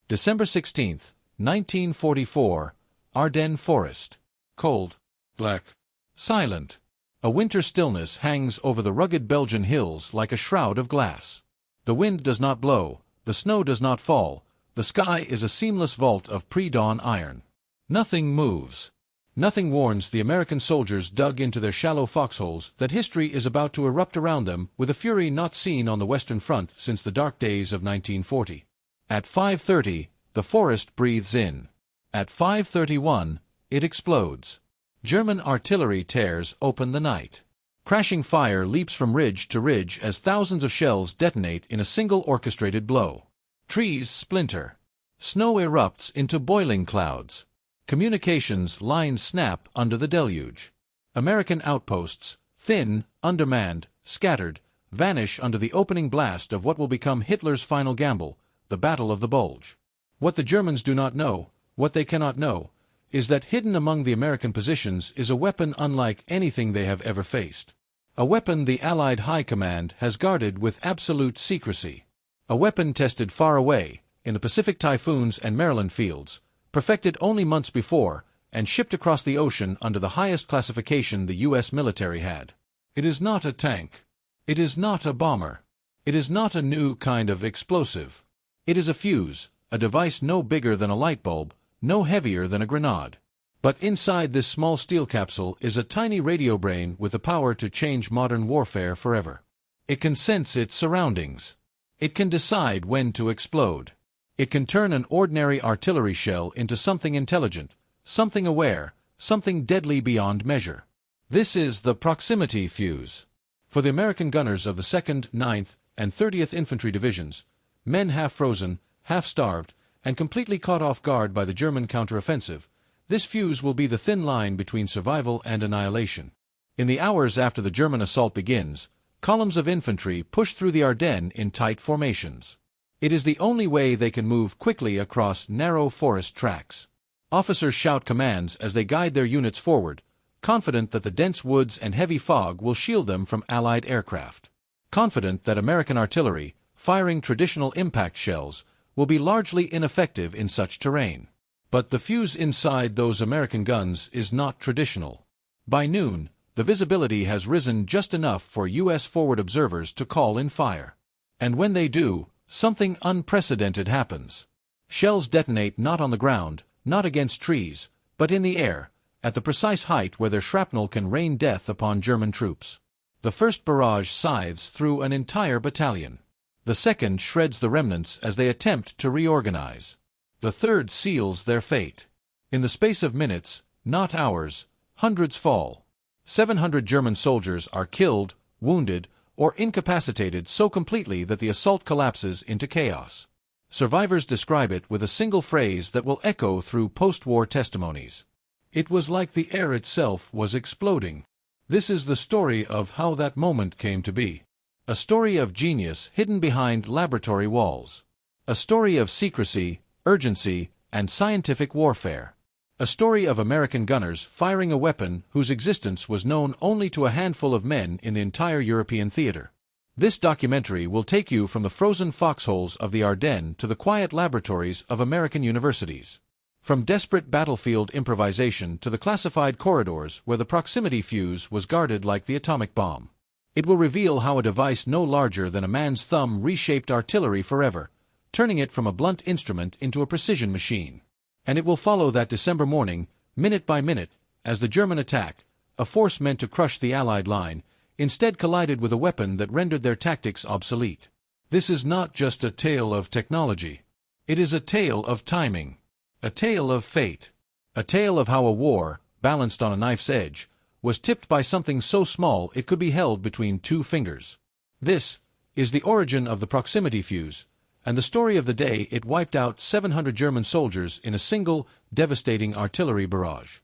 December 16, 1944, Ardennes Forest. Cold, black, silent. A winter stillness hangs over the rugged Belgian hills like a shroud of glass. The wind does not blow, the snow does not fall, the sky is a seamless vault of pre-dawn iron. Nothing moves. Nothing warns the American soldiers dug into their shallow foxholes that history is about to erupt around them with a fury not seen on the Western Front since the dark days of 1940. At 5:30, the forest breathes in. At 5:31, it explodes. German artillery tears open the night. Crashing fire leaps from ridge to ridge as thousands of shells detonate in a single orchestrated blow. Trees splinter. Snow erupts into boiling clouds. Communications lines snap under the deluge. American outposts, thin, undermanned, scattered, vanish under the opening blast of what will become Hitler's final gamble, the Battle of the Bulge. What the Germans do not know, what they cannot know, is that hidden among the American positions is a weapon unlike anything they have ever faced. A weapon the Allied High Command has guarded with absolute secrecy. A weapon tested far away, in the Pacific Typhoons and Maryland fields, perfected only months before, and shipped across the ocean under the highest classification the U.S. military had. It is not a tank. It is not a bomber. It is not a new kind of explosive. It is a fuse, a device no bigger than a light bulb, no heavier than a grenade. But inside this small steel capsule is a tiny radio brain with the power to change modern warfare forever. It can sense its surroundings. It can decide when to explode. It can turn an ordinary artillery shell into something intelligent, something aware, something deadly beyond measure. This is the proximity fuse. For the American gunners of the 2nd, 9th, and 30th Infantry Divisions, men half frozen, half starved, and completely caught off guard by the German counteroffensive, this fuse will be the thin line between survival and annihilation. In the hours after the German assault begins, columns of infantry push through the Ardennes in tight formations. It is the only way they can move quickly across narrow forest tracks. Officers shout commands as they guide their units forward, confident that the dense woods and heavy fog will shield them from Allied aircraft. Confident that American artillery, firing traditional impact shells, will be largely ineffective in such terrain. But the fuse inside those American guns is not traditional. By noon, the visibility has risen just enough for U.S. forward observers to call in fire. And when they do, something unprecedented happens. Shells detonate not on the ground, not against trees, but in the air, at the precise height where their shrapnel can rain death upon German troops. The first barrage scythes through an entire battalion. The second shreds the remnants as they attempt to reorganize. The third seals their fate. In the space of minutes, not hours, hundreds fall. 700 German soldiers are killed, wounded, or incapacitated so completely that the assault collapses into chaos. Survivors describe it with a single phrase that will echo through post-war testimonies. It was like the air itself was exploding. This is the story of how that moment came to be. A story of genius hidden behind laboratory walls. A story of secrecy, urgency, and scientific warfare. A story of American gunners firing a weapon whose existence was known only to a handful of men in the entire European theater. This documentary will take you from the frozen foxholes of the Ardennes to the quiet laboratories of American universities. From desperate battlefield improvisation to the classified corridors where the proximity fuse was guarded like the atomic bomb. It will reveal how a device no larger than a man's thumb reshaped artillery forever, turning it from a blunt instrument into a precision machine. And it will follow that December morning, minute by minute, as the German attack, a force meant to crush the Allied line, instead collided with a weapon that rendered their tactics obsolete. This is not just a tale of technology. It is a tale of timing. A tale of fate. A tale of how a war, balanced on a knife's edge, was tipped by something so small it could be held between two fingers. This is the origin of the proximity fuse, and the story of the day it wiped out 700 German soldiers in a single, devastating artillery barrage.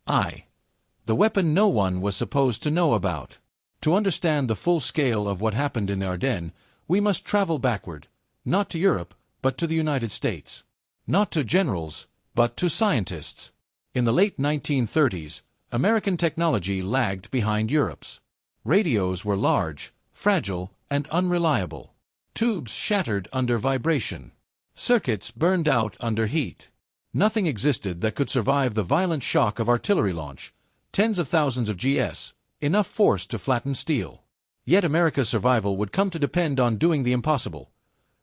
The weapon no one was supposed to know about. To understand the full scale of what happened in the Ardennes, we must travel backward, not to Europe, but to the United States. Not to generals, but to scientists. In the late 1930s, American technology lagged behind Europe's. Radios were large, fragile, and unreliable. Tubes shattered under vibration. Circuits burned out under heat. Nothing existed that could survive the violent shock of artillery launch, tens of thousands of GS, enough force to flatten steel. Yet America's survival would come to depend on doing the impossible,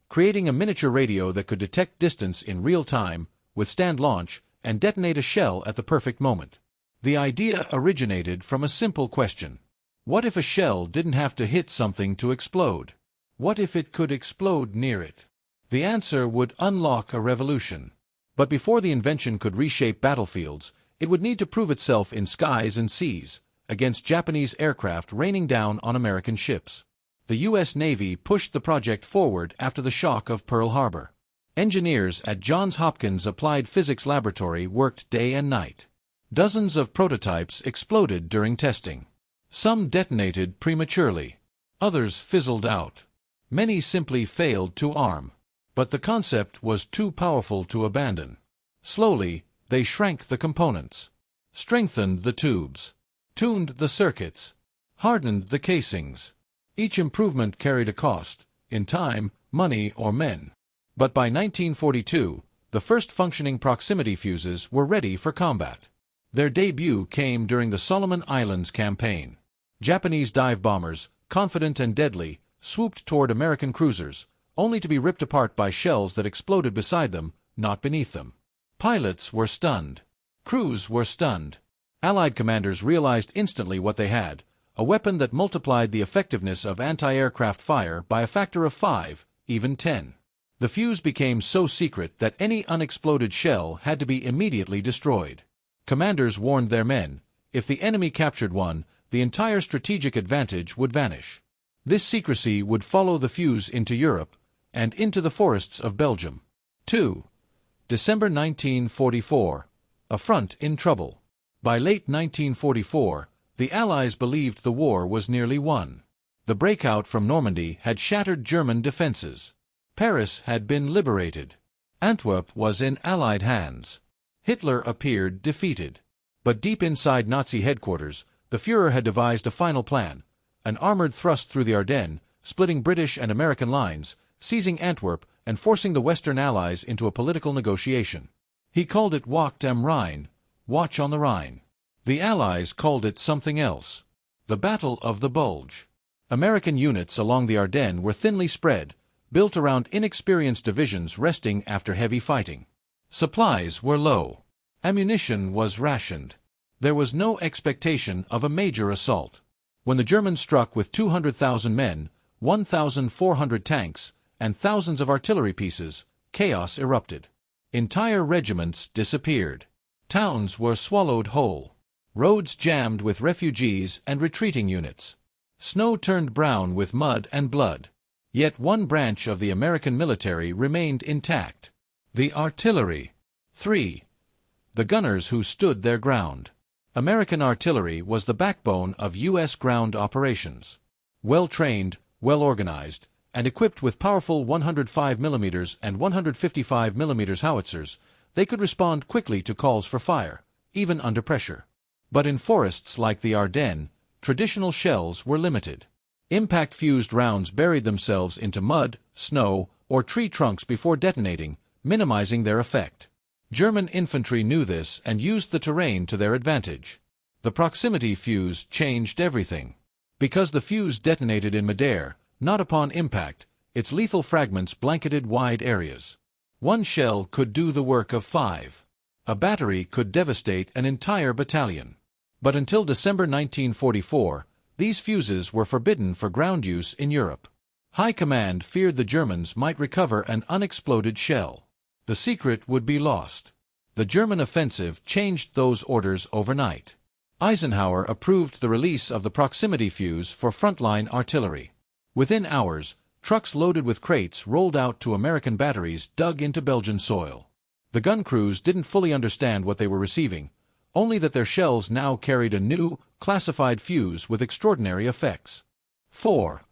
creating a miniature radio that could detect distance in real time, withstand launch, and detonate a shell at the perfect moment. The idea originated from a simple question. What if a shell didn't have to hit something to explode? What if it could explode near it? The answer would unlock a revolution. But before the invention could reshape battlefields, it would need to prove itself in skies and seas, against Japanese aircraft raining down on American ships. The U.S. Navy pushed the project forward after the shock of Pearl Harbor. Engineers at Johns Hopkins Applied Physics Laboratory worked day and night. Dozens of prototypes exploded during testing. Some detonated prematurely. Others fizzled out. Many simply failed to arm. But the concept was too powerful to abandon. Slowly, they shrank the components, strengthened the tubes, tuned the circuits, hardened the casings. Each improvement carried a cost, in time, money, or men. But by 1942, the first functioning proximity fuses were ready for combat. Their debut came during the Solomon Islands campaign. Japanese dive bombers, confident and deadly, swooped toward American cruisers, only to be ripped apart by shells that exploded beside them, not beneath them. Pilots were stunned. Crews were stunned. Allied commanders realized instantly what they had, a weapon that multiplied the effectiveness of anti-aircraft fire by a factor of 5, even 10. The fuse became so secret that any unexploded shell had to be immediately destroyed. Commanders warned their men, if the enemy captured one, the entire strategic advantage would vanish. This secrecy would follow the fuse into Europe, and into the forests of Belgium. 2. December 1944. A front in trouble. By late 1944, the Allies believed the war was nearly won. The breakout from Normandy had shattered German defenses. Paris had been liberated. Antwerp was in Allied hands. Hitler appeared defeated. But deep inside Nazi headquarters, the Führer had devised a final plan, an armored thrust through the Ardennes, splitting British and American lines, seizing Antwerp and forcing the Western Allies into a political negotiation. He called it Wacht am Rhein, Watch on the Rhine. The Allies called it something else. The Battle of the Bulge. American units along the Ardennes were thinly spread, built around inexperienced divisions resting after heavy fighting. Supplies were low. Ammunition was rationed. There was no expectation of a major assault. When the Germans struck with 200,000 men, 1,400 tanks, and thousands of artillery pieces, chaos erupted. Entire regiments disappeared. Towns were swallowed whole. Roads jammed with refugees and retreating units. Snow turned brown with mud and blood. Yet one branch of the American military remained intact. The artillery. 3. The gunners who stood their ground. American artillery was the backbone of U.S. ground operations. Well-trained, well-organized, and equipped with powerful 105mm and 155mm howitzers, they could respond quickly to calls for fire, even under pressure. But in forests like the Ardennes, traditional shells were limited. Impact-fused rounds buried themselves into mud, snow, or tree trunks before detonating, minimizing their effect. German infantry knew this and used the terrain to their advantage. The proximity fuse changed everything. Because the fuse detonated in midair, not upon impact, its lethal fragments blanketed wide areas. One shell could do the work of 5. A battery could devastate an entire battalion. But until December 1944, these fuses were forbidden for ground use in Europe. High Command feared the Germans might recover an unexploded shell. The secret would be lost. The German offensive changed those orders overnight. Eisenhower approved the release of the proximity fuse for frontline artillery. Within hours, trucks loaded with crates rolled out to American batteries dug into Belgian soil. The gun crews didn't fully understand what they were receiving, only that their shells now carried a new, classified fuse with extraordinary effects. 4.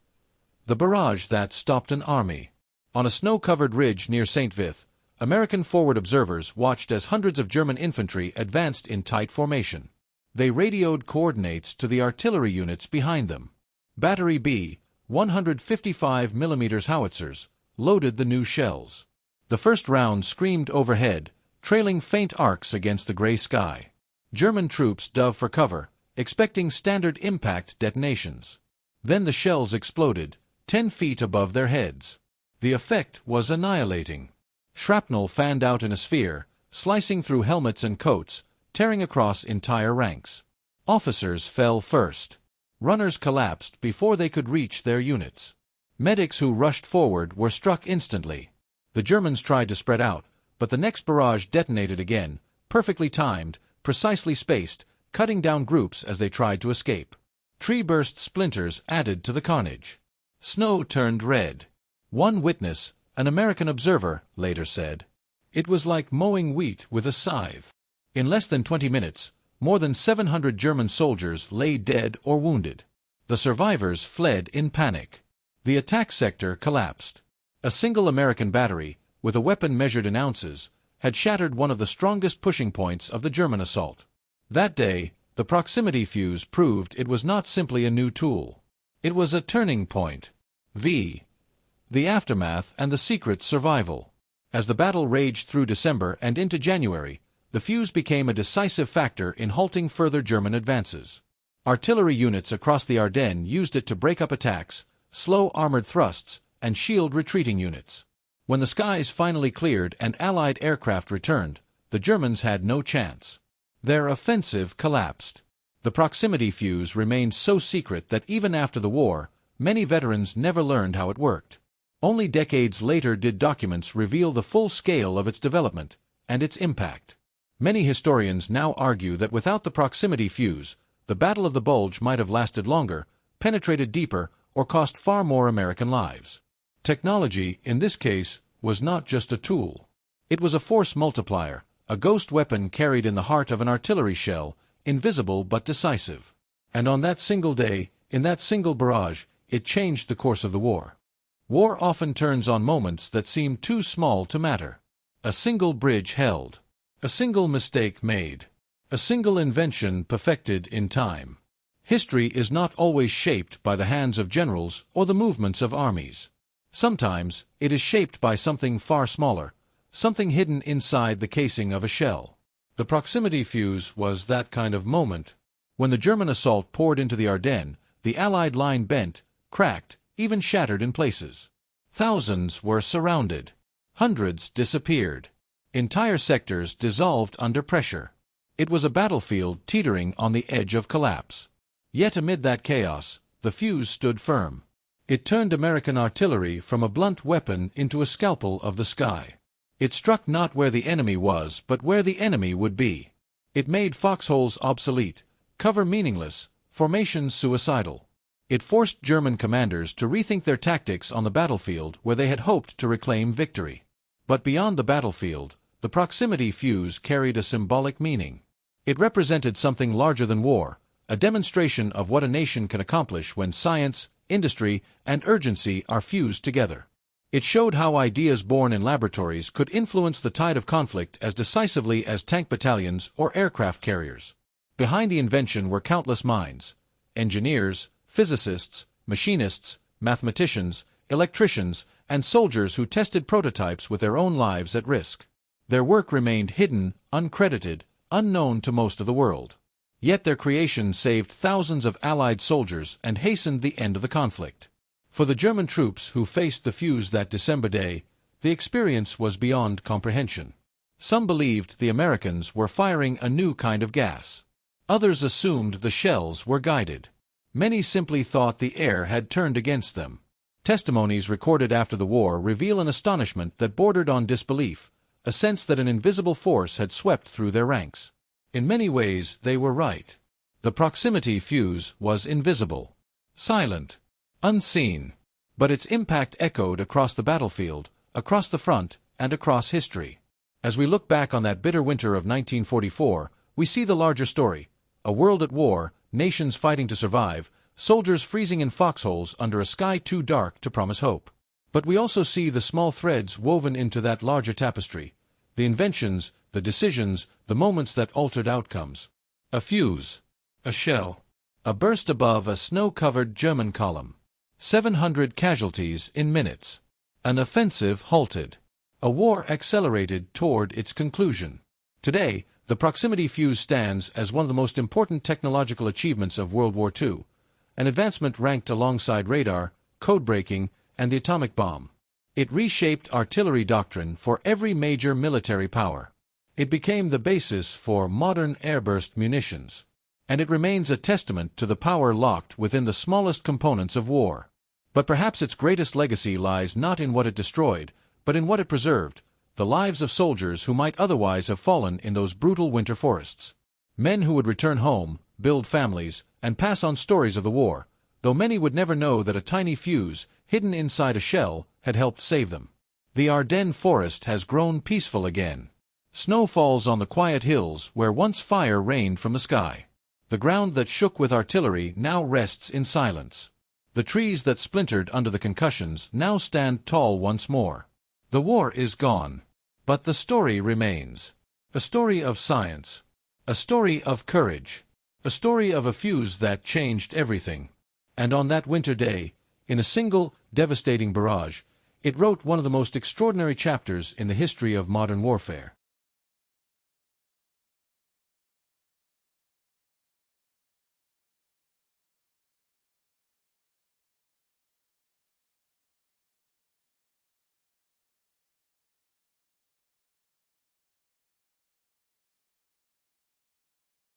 The barrage that stopped an army. On a snow-covered ridge near St. Vith, American forward observers watched as hundreds of German infantry advanced in tight formation. They radioed coordinates to the artillery units behind them. Battery B, 155mm howitzers, loaded the new shells. The first round screamed overhead, trailing faint arcs against the gray sky. German troops dove for cover, expecting standard impact detonations. Then the shells exploded, 10 feet above their heads. The effect was annihilating. Shrapnel fanned out in a sphere, slicing through helmets and coats, tearing across entire ranks. Officers fell first. Runners collapsed before they could reach their units. Medics who rushed forward were struck instantly. The Germans tried to spread out, but the next barrage detonated again, perfectly timed, precisely spaced, cutting down groups as they tried to escape. Tree-burst splinters added to the carnage. Snow turned red. One witness, an American observer, later said, "It was like mowing wheat with a scythe." In less than 20 minutes, more than 700 German soldiers lay dead or wounded. The survivors fled in panic. The attack sector collapsed. A single American battery, with a weapon measured in ounces, had shattered one of the strongest pushing points of the German assault. That day, the proximity fuse proved it was not simply a new tool. It was a turning point. The aftermath and the secret survival. As the battle raged through December and into January, the fuse became a decisive factor in halting further German advances. Artillery units across the Ardennes used it to break up attacks, slow armored thrusts, and shield retreating units. When the skies finally cleared and Allied aircraft returned, the Germans had no chance. Their offensive collapsed. The proximity fuse remained so secret that even after the war, many veterans never learned how it worked. Only decades later did documents reveal the full scale of its development and its impact. Many historians now argue that without the proximity fuse, the Battle of the Bulge might have lasted longer, penetrated deeper, or cost far more American lives. Technology, in this case, was not just a tool. It was a force multiplier, a ghost weapon carried in the heart of an artillery shell, invisible but decisive. And on that single day, in that single barrage, it changed the course of the war. War often turns on moments that seem too small to matter. A single bridge held. A single mistake made. A single invention perfected in time. History is not always shaped by the hands of generals or the movements of armies. Sometimes it is shaped by something far smaller, something hidden inside the casing of a shell. The proximity fuse was that kind of moment. When the German assault poured into the Ardennes, the Allied line bent, cracked, even shattered in places. Thousands were surrounded. Hundreds disappeared. Entire sectors dissolved under pressure. It was a battlefield teetering on the edge of collapse. Yet amid that chaos, the fuse stood firm. It turned American artillery from a blunt weapon into a scalpel of the sky. It struck not where the enemy was, but where the enemy would be. It made foxholes obsolete, cover meaningless, formations suicidal. It forced German commanders to rethink their tactics on the battlefield where they had hoped to reclaim victory. But beyond the battlefield, the proximity fuse carried a symbolic meaning. It represented something larger than war, a demonstration of what a nation can accomplish when science, industry, and urgency are fused together. It showed how ideas born in laboratories could influence the tide of conflict as decisively as tank battalions or aircraft carriers. Behind the invention were countless minds: engineers, physicists, machinists, mathematicians, electricians, and soldiers who tested prototypes with their own lives at risk. Their work remained hidden, uncredited, unknown to most of the world. Yet their creation saved thousands of Allied soldiers and hastened the end of the conflict. For the German troops who faced the fuse that December day, the experience was beyond comprehension. Some believed the Americans were firing a new kind of gas. Others assumed the shells were guided. Many simply thought the air had turned against them. Testimonies recorded after the war reveal an astonishment that bordered on disbelief, a sense that an invisible force had swept through their ranks. In many ways, they were right. The proximity fuse was invisible, silent, unseen, but its impact echoed across the battlefield, across the front, and across history. As we look back on that bitter winter of 1944, we see the larger story: a world at war, nations fighting to survive, soldiers freezing in foxholes under a sky too dark to promise hope. But we also see the small threads woven into that larger tapestry: the inventions, the decisions, the moments that altered outcomes. A fuse, a shell, a burst above a snow-covered German column. 700 casualties in minutes. An offensive halted. A war accelerated toward its conclusion. Today, the proximity fuse stands as one of the most important technological achievements of World War II, an advancement ranked alongside radar, code-breaking, and the atomic bomb. It reshaped artillery doctrine for every major military power. It became the basis for modern airburst munitions. And it remains a testament to the power locked within the smallest components of war. But perhaps its greatest legacy lies not in what it destroyed, but in what it preserved, the lives of soldiers who might otherwise have fallen in those brutal winter forests. Men who would return home, build families, and pass on stories of the war, though many would never know that a tiny fuse, hidden inside a shell, had helped save them. The Ardennes forest has grown peaceful again. Snow falls on the quiet hills where once fire rained from the sky. The ground that shook with artillery now rests in silence. The trees that splintered under the concussions now stand tall once more. The war is gone. But the story remains. A story of science. A story of courage. A story of a fuse that changed everything. And on that winter day, in a single, devastating barrage, it wrote one of the most extraordinary chapters in the history of modern warfare.